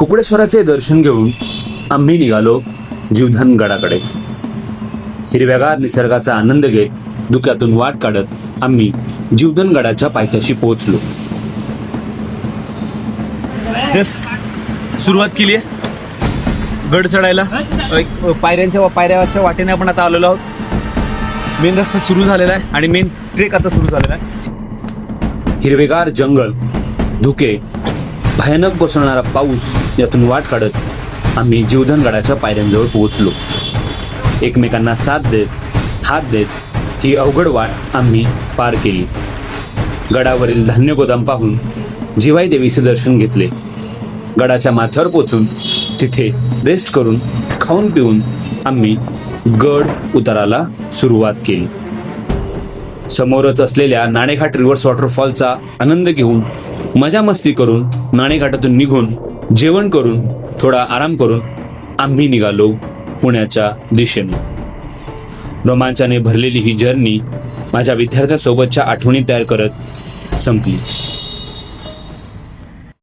कुकडेश्वराचे दर्शन घेऊन आम्ही निघालो जीवधन गडाकडे. हिरव्यागार निसर्गाचा आनंद घेत धुक्यातून वाट काढत आम्ही जीवधन गडाच्या पायथ्याशी पोहोचलो. सुरुवात केली आहे गड चढायला. पायऱ्याच्या वाटेने आपण आता आलेलो आहोत. मेन रस्ता सुरू झालेला आहे आणि मेन ट्रेक आता सुरू झालेला आहे. हिरवेगार जंगल, धुके, भयानक कोसळणारा पाऊस यातून वाट काढत आम्ही जीवधन गडाच्या पायऱ्यांजवळ पोहोचलो. एकमेकांना साथ देत, हात देत ही अवघड वाट आम्ही पार केली. गडावरील धान्य गोदाम पाहून जिवाई देवीचे दर्शन घेतले. गडाच्या माथ्यावर पोचून तिथे रेस्ट करून खाऊन पिऊन आम्ही गड उताराला सुरुवात केली. समोरच असलेल्या नाणेघाट रिव्हर्स वॉटरफॉलचा आनंद घेऊन मजा मस्ती करून नाणेघाटातून निघून जेवण करून थोडा आराम करून आम्ही निघालो पुण्याच्या दिशेने. रोमांचाने भरलेली ही जर्नी माझ्या विद्यार्थ्यासोबतच्या आठवणी तयार करत संपली.